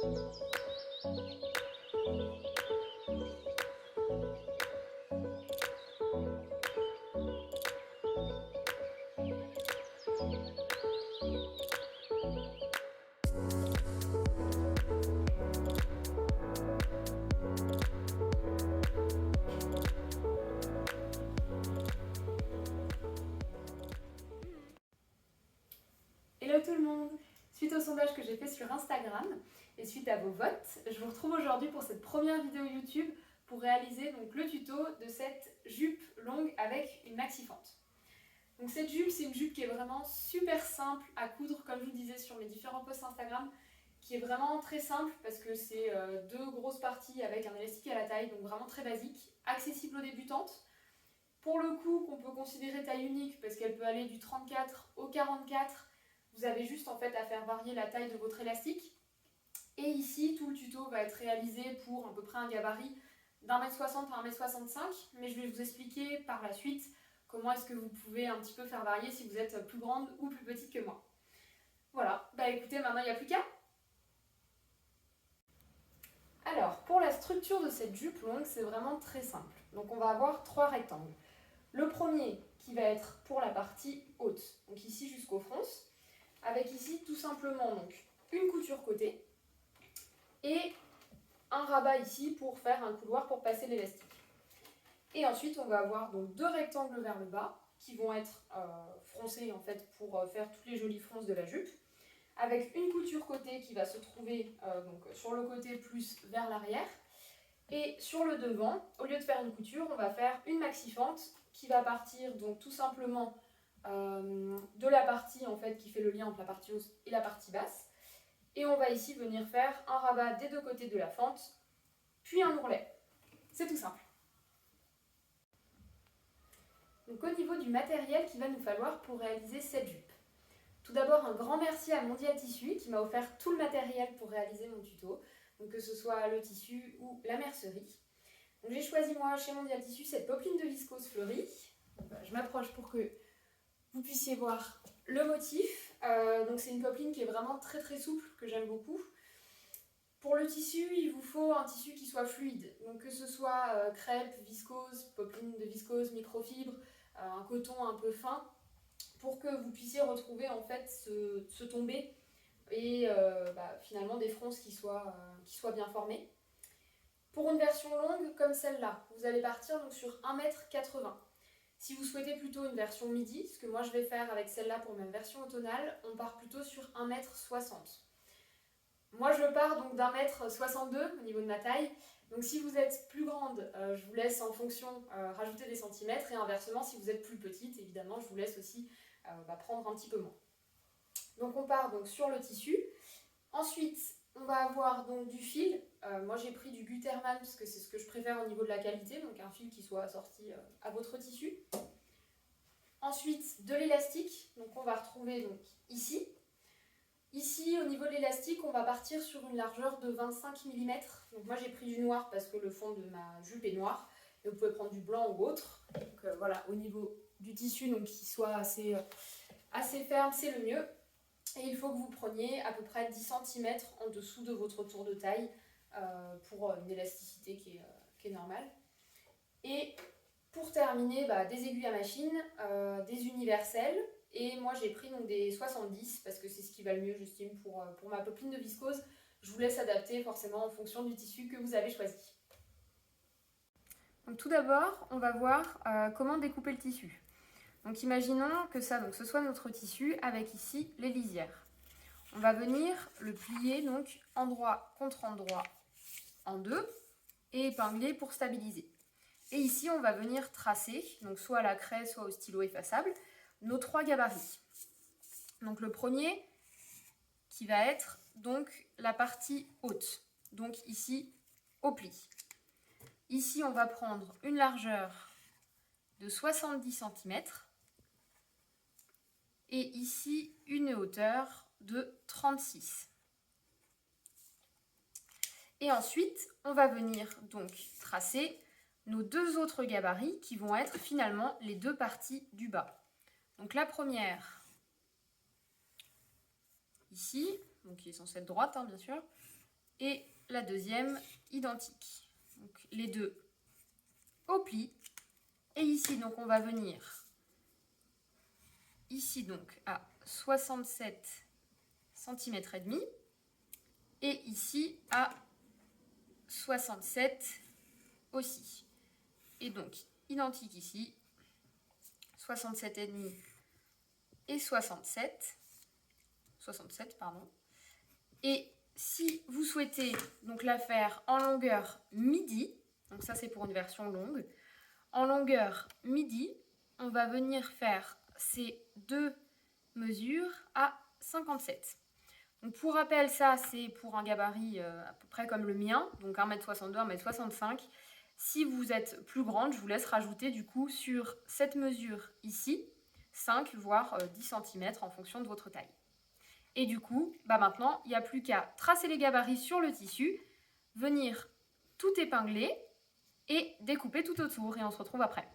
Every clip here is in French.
Hello tout le monde! Suite au sondage que j'ai fait sur Instagram et suite à vos votes, je vous retrouve aujourd'hui pour cette première vidéo YouTube pour réaliser donc le tuto de cette jupe longue avec une maxi-fente. Donc cette jupe, c'est une jupe qui est vraiment super simple à coudre, comme je vous disais sur mes différents posts Instagram, qui est vraiment très simple parce que c'est deux grosses parties avec un élastique à la taille, donc vraiment très basique, accessible aux débutantes. Pour le coup, qu'on peut considérer taille unique parce qu'elle peut aller du 34 au 44. Vous avez juste en fait à faire varier la taille de votre élastique. Et ici, tout le tuto va être réalisé pour à peu près un gabarit d'1m60 à 1m65. Mais je vais vous expliquer par la suite comment est-ce que vous pouvez un petit peu faire varier si vous êtes plus grande ou plus petite que moi. Voilà, bah écoutez, maintenant il n'y a plus qu'à. Alors, pour la structure de cette jupe longue, c'est vraiment très simple. Donc on va avoir trois rectangles. Le premier qui va être pour la partie haute, donc ici jusqu'au fronce, avec ici tout simplement donc une couture côté et un rabat ici pour faire un couloir pour passer l'élastique. Et ensuite on va avoir donc deux rectangles vers le bas qui vont être froncés en fait pour faire toutes les jolies fronces de la jupe, avec une couture côté qui va se trouver donc sur le côté plus vers l'arrière. Et sur le devant, au lieu de faire une couture, on va faire une maxi-fente qui va partir donc tout simplement de la partie en fait qui fait le lien entre la partie haute et la partie basse. Et on va ici venir faire un rabat des deux côtés de la fente, puis un ourlet. C'est tout simple. Donc au niveau du matériel qu'il va nous falloir pour réaliser cette jupe. Tout d'abord un grand merci à Mondial Tissu qui m'a offert tout le matériel pour réaliser mon tuto, donc que ce soit le tissu ou la mercerie. Donc j'ai choisi moi chez Mondial Tissu cette popeline de viscose fleurie. Je m'approche pour que vous puissiez voir le motif. Donc c'est une popeline qui est vraiment très très souple, que j'aime beaucoup. Pour le tissu, il vous faut un tissu qui soit fluide, donc que ce soit crêpe, viscose, popeline de viscose, microfibre, un coton un peu fin, pour que vous puissiez retrouver en fait ce tombé et finalement des fronces qui soient bien formées. Pour une version longue comme celle-là, vous allez partir donc sur 1,80 m. Si vous souhaitez plutôt une version midi, ce que moi je vais faire avec celle-là pour ma version automnale, on part plutôt sur 1,60 m. Moi je pars donc d'1,62 m au niveau de ma taille. Donc si vous êtes plus grande, je vous laisse en fonction rajouter des centimètres, et inversement si vous êtes plus petite, évidemment je vous laisse aussi prendre un petit peu moins. Donc on part donc sur le tissu. Ensuite on va avoir donc du fil. Moi j'ai pris du Gutermann parce que c'est ce que je préfère au niveau de la qualité, donc un fil qui soit assorti à votre tissu. Ensuite de l'élastique, donc on va retrouver donc ici. Ici au niveau de l'élastique on va partir sur une largeur de 25 mm. Donc moi j'ai pris du noir parce que le fond de ma jupe est noir, mais vous pouvez prendre du blanc ou autre. Donc voilà, au niveau du tissu, donc qu'il soit assez ferme, c'est le mieux. Et il faut que vous preniez à peu près 10 cm en dessous de votre tour de taille pour une élasticité qui est normale. Et pour terminer, des aiguilles à machine, des universels. Et moi j'ai pris donc des 70 parce que c'est ce qui va le mieux, j'estime, pour ma popeline de viscose. Je vous laisse adapter forcément en fonction du tissu que vous avez choisi. Donc tout d'abord, on va voir comment découper le tissu. Donc imaginons que ce soit notre tissu avec ici les lisières. On va venir le plier donc endroit contre endroit en deux et épingler pour stabiliser. Et ici on va venir tracer, donc soit à la craie, soit au stylo effaçable, nos trois gabarits. Donc le premier qui va être donc la partie haute, donc ici au pli. Ici on va prendre une largeur de 70 cm. Et ici, une hauteur de 36. Et ensuite, on va venir donc tracer nos deux autres gabarits qui vont être finalement les deux parties du bas. Donc la première, ici, donc qui est censée être droite bien sûr, et la deuxième identique. Donc les deux au pli. Et ici, donc on va venir ici donc à 67 cm et demi et ici à 67 aussi. Et donc identique ici, 67 et demi et 67 pardon. Et si vous souhaitez donc la faire en longueur midi, donc ça c'est pour une version longue, en longueur midi, on va venir faire ces deux mesures à 57. Donc pour rappel, ça c'est pour un gabarit à peu près comme le mien, donc 1m62, 1m65. Si vous êtes plus grande, je vous laisse rajouter du coup sur cette mesure ici, 5 voire 10 cm en fonction de votre taille. Et du coup, maintenant, il n'y a plus qu'à tracer les gabarits sur le tissu, venir tout épingler et découper tout autour. Et on se retrouve après.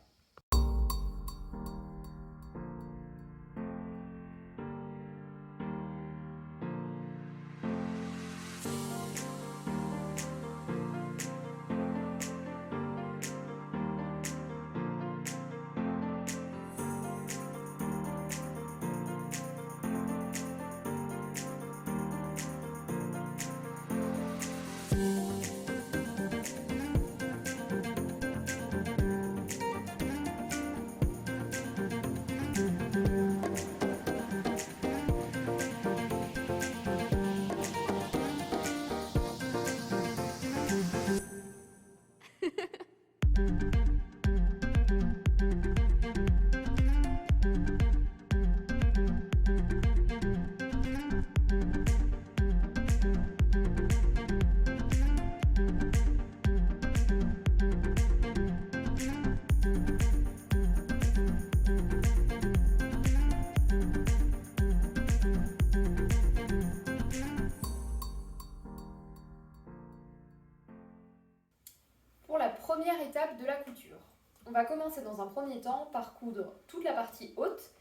Pour la première étape de la couture, on va commencer dans un premier temps par coudre toute la partie haute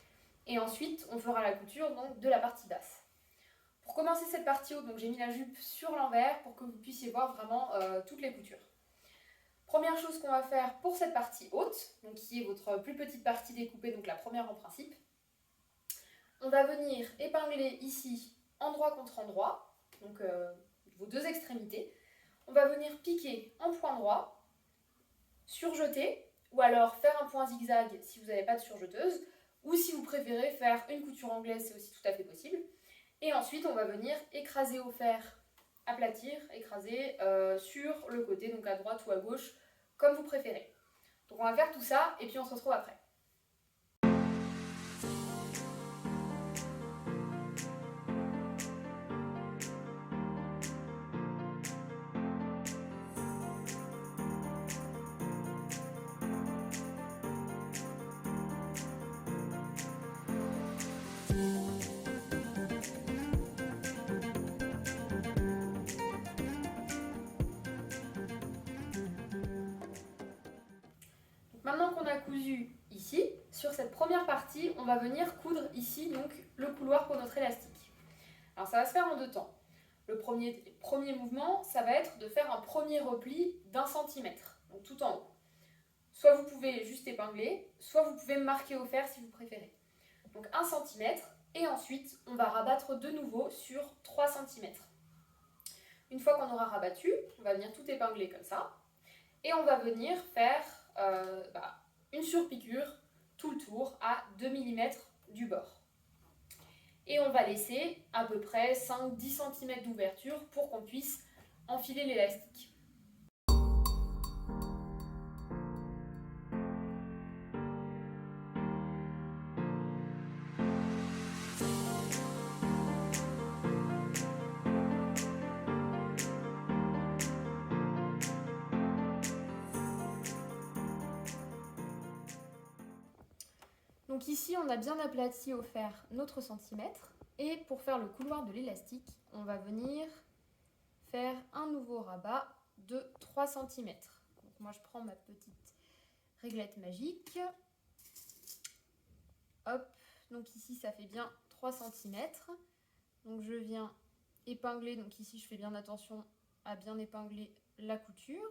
et ensuite on fera la couture donc, de la partie basse. Pour commencer cette partie haute, j'ai mis la jupe sur l'envers pour que vous puissiez voir vraiment toutes les coutures. Première chose qu'on va faire pour cette partie haute, donc qui est votre plus petite partie découpée, donc la première en principe, on va venir épingler ici endroit contre endroit, donc vos deux extrémités. On va venir piquer en point droit, surjeter, ou alors faire un point zigzag si vous n'avez pas de surjeteuse, ou si vous préférez faire une couture anglaise, c'est aussi tout à fait possible. Et ensuite, on va venir écraser au fer, aplatir, écraser sur le côté, donc à droite ou à gauche, comme vous préférez. Donc on va faire tout ça et puis on se retrouve après. Maintenant qu'on a cousu ici, sur cette première partie, on va venir coudre ici donc, le couloir pour notre élastique. Alors ça va se faire en deux temps. Le premier mouvement, ça va être de faire un premier repli d'1 cm, donc tout en haut. Soit vous pouvez juste épingler, soit vous pouvez marquer au fer si vous préférez. Donc 1 cm, et ensuite on va rabattre de nouveau sur 3 cm. Une fois qu'on aura rabattu, on va venir tout épingler comme ça, et on va venir faire une surpiqûre tout le tour à 2 mm du bord. Et on va laisser à peu près 5-10 cm d'ouverture pour qu'on puisse enfiler l'élastique. Donc ici, on a bien aplati au fer notre centimètre. Et pour faire le couloir de l'élastique, on va venir faire un nouveau rabat de 3 cm. Donc moi, je prends ma petite réglette magique. Hop, donc ici, ça fait bien 3 cm. Donc je viens épingler, donc ici, je fais bien attention à bien épingler la couture.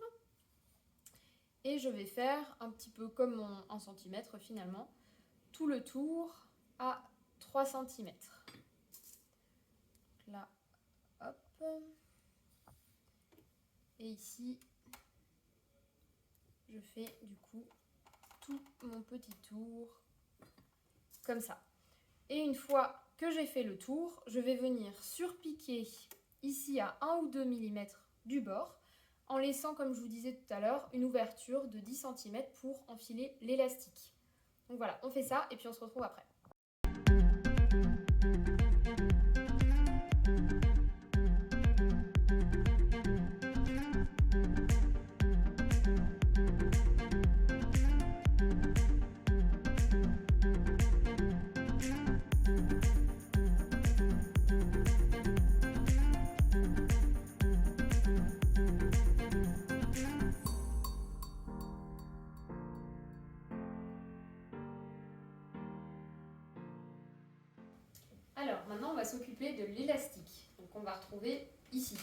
Et je vais faire un petit peu comme mon 1 cm finalement, tout le tour à 3 cm. Là, hop. Et ici, je fais du coup tout mon petit tour comme ça. Et une fois que j'ai fait le tour, je vais venir surpiquer ici à 1 ou 2 mm du bord, en laissant, comme je vous disais tout à l'heure, une ouverture de 10 cm pour enfiler l'élastique. Donc voilà, on fait ça et puis on se retrouve après. Alors, maintenant, on va s'occuper de l'élastique, donc on va retrouver ici.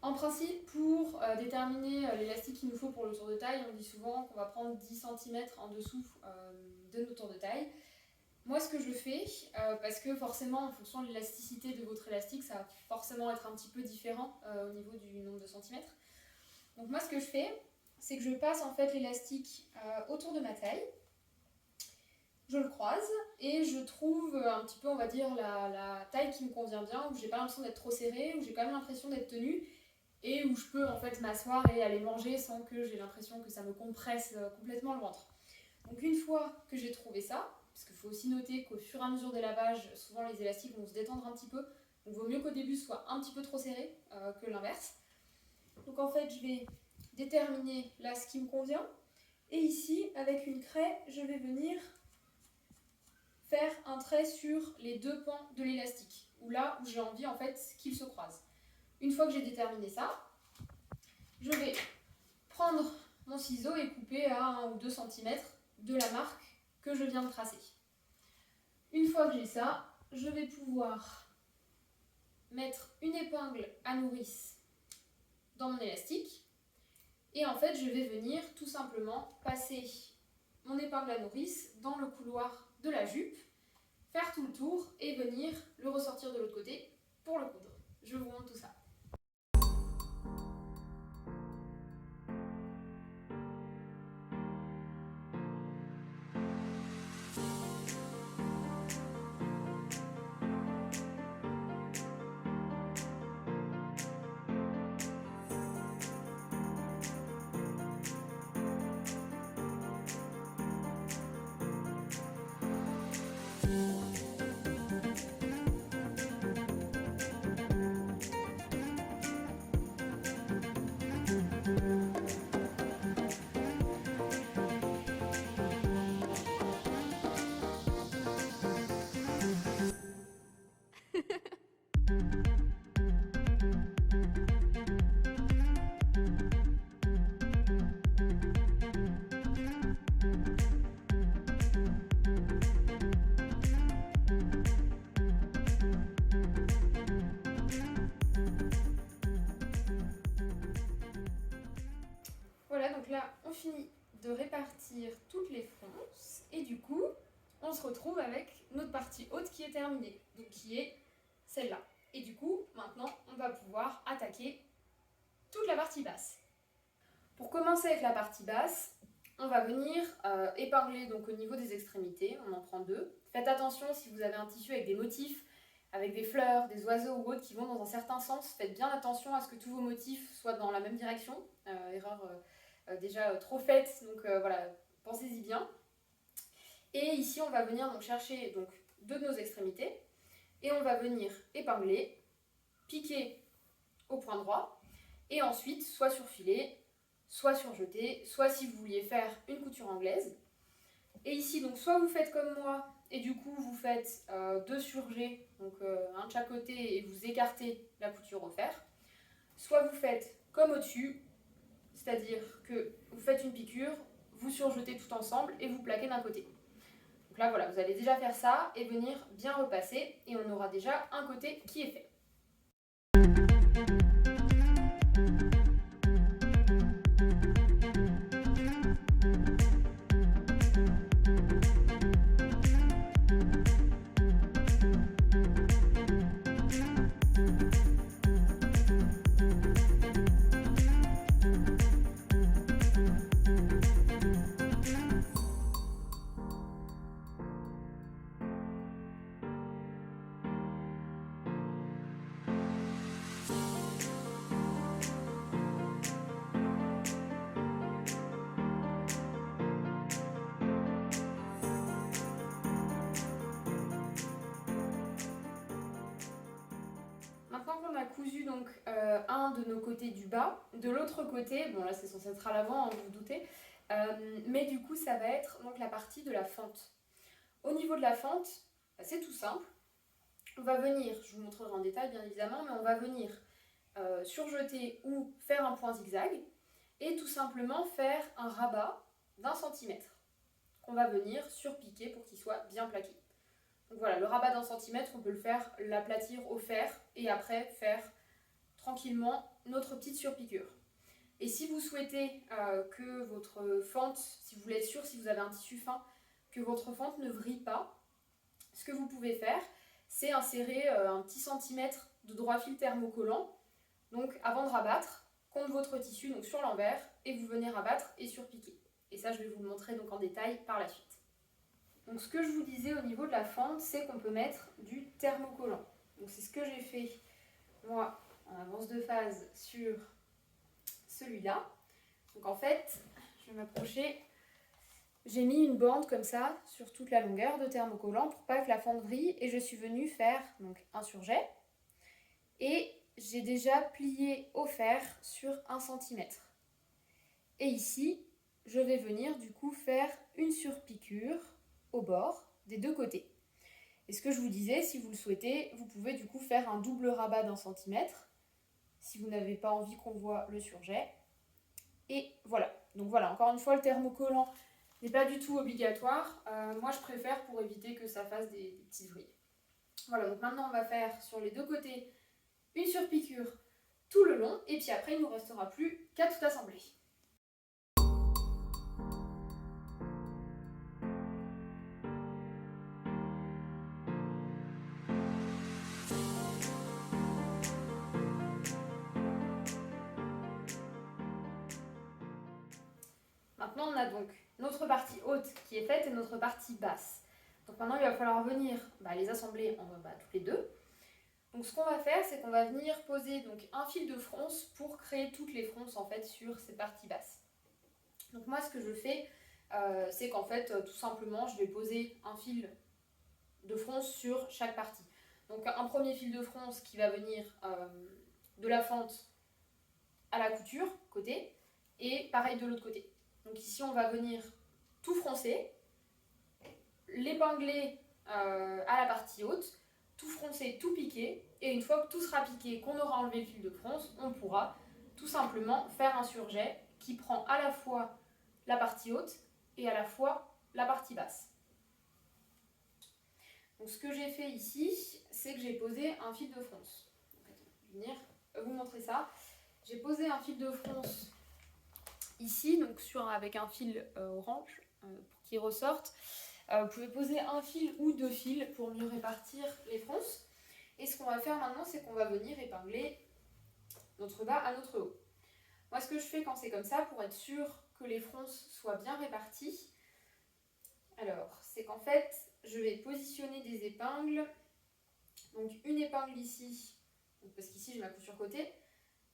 En principe, pour déterminer l'élastique qu'il nous faut pour le tour de taille, on dit souvent qu'on va prendre 10 cm en dessous de nos tours de taille. Moi, ce que je fais, parce que forcément, en fonction de l'élasticité de votre élastique, ça va forcément être un petit peu différent au niveau du nombre de centimètres. Donc moi, ce que je fais, c'est que je passe en fait l'élastique autour de ma taille. Je le croise et je trouve un petit peu, on va dire, la taille qui me convient bien, où j'ai pas l'impression d'être trop serrée, où j'ai quand même l'impression d'être tenue et où je peux en fait m'asseoir et aller manger sans que j'ai l'impression que ça me compresse complètement le ventre. Donc une fois que j'ai trouvé ça, parce qu'il faut aussi noter qu'au fur et à mesure des lavages, souvent les élastiques vont se détendre un petit peu, donc il vaut mieux qu'au début ce soit un petit peu trop serré que l'inverse. Donc en fait je vais déterminer là ce qui me convient et ici avec une craie je vais venir faire un trait sur les deux pans de l'élastique, ou là où j'ai envie en fait qu'ils se croisent. Une fois que j'ai déterminé ça, je vais prendre mon ciseau et couper à 1 ou 2 cm de la marque que je viens de tracer. Une fois que j'ai ça, je vais pouvoir mettre une épingle à nourrice dans mon élastique et en fait je vais venir tout simplement passer mon épingle à nourrice dans le couloir de la jupe, faire tout le tour et venir le ressortir de l'autre côté pour le coudre. Je vous montre tout ça. Voilà, donc là, on finit de répartir toutes les fronces et du coup, on se retrouve avec notre partie haute qui est terminée, donc qui est celle-là. Et du coup, maintenant, on va pouvoir attaquer toute la partie basse. Pour commencer avec la partie basse, on va venir épingler donc au niveau des extrémités, on en prend 2. Faites attention si vous avez un tissu avec des motifs, avec des fleurs, des oiseaux ou autres qui vont dans un certain sens, faites bien attention à ce que tous vos motifs soient dans la même direction. Erreur déjà trop faite, donc voilà, pensez-y bien. Et ici, on va venir donc chercher donc, 2 de nos extrémités et on va venir épingler, piquer au point droit et ensuite soit surfiler, soit surjeter, soit si vous vouliez faire une couture anglaise. Et ici, donc soit vous faites comme moi et du coup vous faites 2 surjets, donc un de chaque côté et vous écartez la couture au fer, soit vous faites comme au-dessus, c'est-à-dire que vous faites une piqûre, vous surjetez tout ensemble et vous plaquez d'un côté. Donc là voilà, vous allez déjà faire ça et venir bien repasser et on aura déjà un côté qui est fait. cousu donc un de nos côtés du bas. De l'autre côté, bon là c'est censé être à l'avant, hein, vous vous doutez, mais du coup ça va être donc la partie de la fente. Au niveau de la fente, c'est tout simple. On va venir, je vous montrerai en détail bien évidemment, mais on va venir surjeter ou faire un point zigzag et tout simplement faire un rabat d'1 cm qu'on va venir surpiquer pour qu'il soit bien plaqué. Donc voilà, le rabat d'1 cm, on peut le faire, l'aplatir au fer et après faire tranquillement notre petite surpiqûre. Et si vous souhaitez que votre fente, si vous voulez être sûr, si vous avez un tissu fin, que votre fente ne vrille pas, ce que vous pouvez faire, c'est insérer un petit centimètre de droit fil thermocollant, donc avant de rabattre, contre votre tissu, donc sur l'envers, et vous venez rabattre et surpiquer. Et ça, je vais vous le montrer donc en détail par la suite. Donc ce que je vous disais au niveau de la fente, c'est qu'on peut mettre du thermocollant. Donc c'est ce que j'ai fait, moi, en avance de phase sur celui-là. Donc en fait, je vais m'approcher. J'ai mis une bande comme ça sur toute la longueur de thermocollant pour pas que la fente vrille et je suis venue faire donc un surjet et j'ai déjà plié au fer sur 1 cm. Et ici, je vais venir du coup faire une surpiqûre au bord des deux côtés. Et ce que je vous disais, si vous le souhaitez, vous pouvez du coup faire un double rabat d'1 cm si vous n'avez pas envie qu'on voit le surjet. Et voilà. Donc voilà, encore une fois, le thermocollant n'est pas du tout obligatoire. Moi, je préfère pour éviter que ça fasse des petites vrilles. Voilà, donc maintenant, on va faire sur les deux côtés une surpiqûre tout le long. Et puis après, il ne nous restera plus qu'à tout assembler. Maintenant, on a donc notre partie haute qui est faite et notre partie basse. Donc maintenant, il va falloir venir les assembler toutes les deux. Donc ce qu'on va faire, c'est qu'on va venir poser donc, un fil de fronce pour créer toutes les fronces en fait sur ces parties basses. Donc moi, ce que je fais, c'est qu'en fait, tout simplement, je vais poser un fil de fronce sur chaque partie. Donc un premier fil de fronce qui va venir de la fente à la couture, côté, et pareil de l'autre côté. Donc ici, on va venir tout froncer, l'épingler à la partie haute, tout froncer, tout piquer, et une fois que tout sera piqué, qu'on aura enlevé le fil de fronce, on pourra tout simplement faire un surjet qui prend à la fois la partie haute et à la fois la partie basse. Donc ce que j'ai fait ici, c'est que j'ai posé un fil de fronce. Donc, je vais venir vous montrer ça. J'ai posé un fil de fronce ici, donc avec un fil orange pour qu'il ressorte. Vous pouvez poser un fil ou deux fils pour mieux répartir les fronces. Et ce qu'on va faire maintenant, c'est qu'on va venir épingler notre bas à notre haut. Moi, ce que je fais quand c'est comme ça, pour être sûr que les fronces soient bien réparties, alors, c'est qu'en fait, je vais positionner des épingles. Donc, une épingle ici, parce qu'ici, j'ai ma couture côté.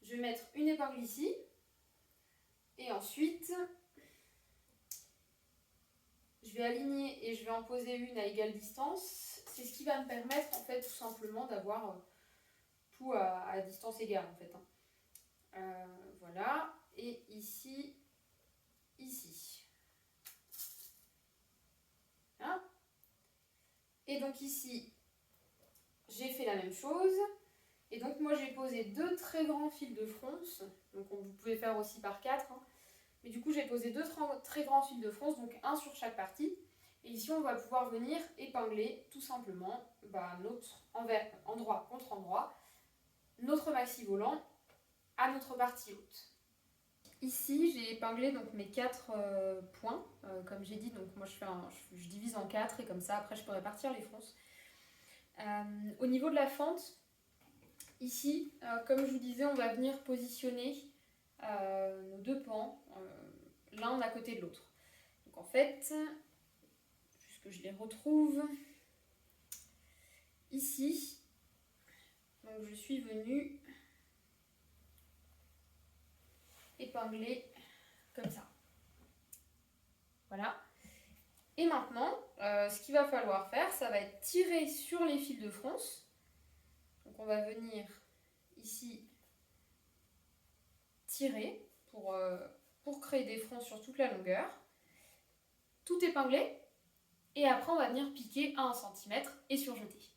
Je vais mettre une épingle ici. Et ensuite, je vais aligner et je vais en poser une à égale distance. C'est ce qui va me permettre, en fait, tout simplement d'avoir tout à distance égale, en fait. Voilà. Et ici, ici. Hein? Et donc ici, j'ai fait la même chose. Et donc moi, j'ai posé deux très grands fils de fronce. Donc vous pouvez faire aussi par 4. Hein. Mais du coup, j'ai posé deux très grands fils de fronce, donc un sur chaque partie. Et ici, on va pouvoir venir épingler tout simplement notre endroit contre endroit, notre maxi volant à notre partie haute. Ici, j'ai épinglé donc mes 4 points, comme j'ai dit. Donc moi, je divise en 4 et comme ça, après, je peux répartir les fronces. Au niveau de la fente, ici, comme je vous disais, on va venir positionner nos deux pans l'un à côté de l'autre. Donc en fait, juste que je les retrouve, ici, donc je suis venue épingler comme ça. Voilà. Et maintenant, ce qu'il va falloir faire, ça va être tirer sur les fils de fronce. Donc on va venir ici tirer pour créer des fronts sur toute la longueur. Tout épinglé. Et après, on va venir piquer à 1 cm et surjeter.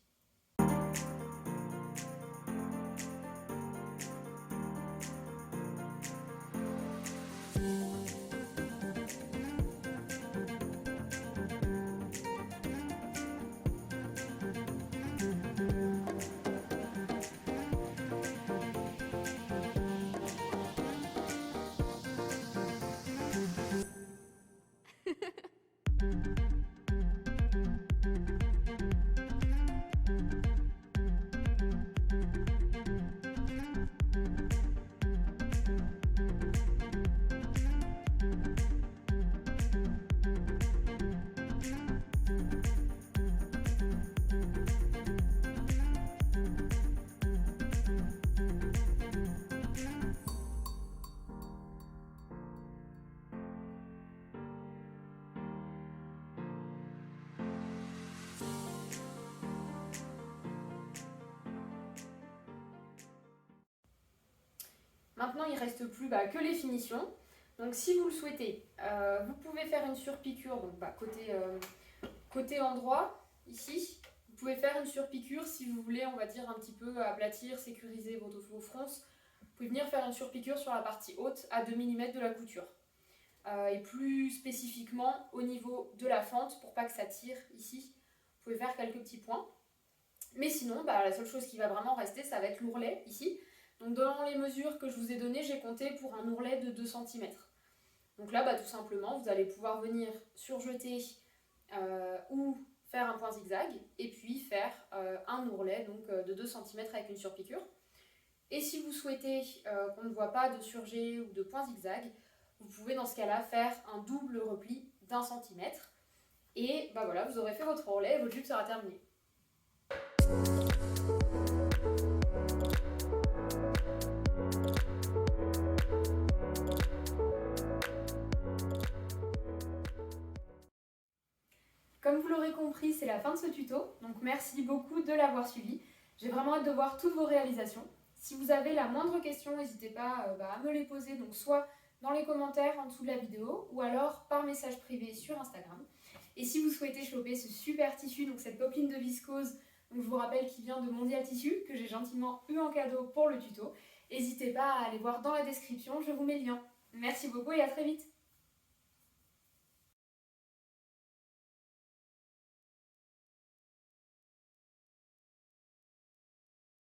Maintenant, il ne reste plus que les finitions. Donc si vous le souhaitez, vous pouvez faire une surpiqûre, donc côté endroit, ici. Vous pouvez faire une surpiqûre si vous voulez, on va dire, un petit peu aplatir, sécuriser vos fronces. Vous pouvez venir faire une surpiqûre sur la partie haute à 2 mm de la couture. Et plus spécifiquement au niveau de la fente, pour pas que ça tire ici, vous pouvez faire quelques petits points. Mais sinon, la seule chose qui va vraiment rester, ça va être l'ourlet ici. Donc dans les mesures que je vous ai données, j'ai compté pour un ourlet de 2 cm. Donc là, tout simplement, vous allez pouvoir venir surjeter ou faire un point zigzag et puis faire un ourlet donc, de 2 cm avec une surpiqûre. Et si vous souhaitez qu'on ne voit pas de surjet ou de point zigzag, vous pouvez dans ce cas-là faire un double repli d'1 cm. Et voilà, vous aurez fait votre ourlet et votre jupe sera terminée. Comme vous l'aurez compris, c'est la fin de ce tuto, donc merci beaucoup de l'avoir suivi. J'ai vraiment hâte de voir toutes vos réalisations. Si vous avez la moindre question, n'hésitez pas à me les poser, donc soit dans les commentaires en dessous de la vidéo, ou alors par message privé sur Instagram. Et si vous souhaitez choper ce super tissu, donc cette popeline de viscose, donc je vous rappelle qu'il vient de Mondial Tissu, que j'ai gentiment eu en cadeau pour le tuto, n'hésitez pas à aller voir dans la description, je vous mets le lien. Merci beaucoup et à très vite.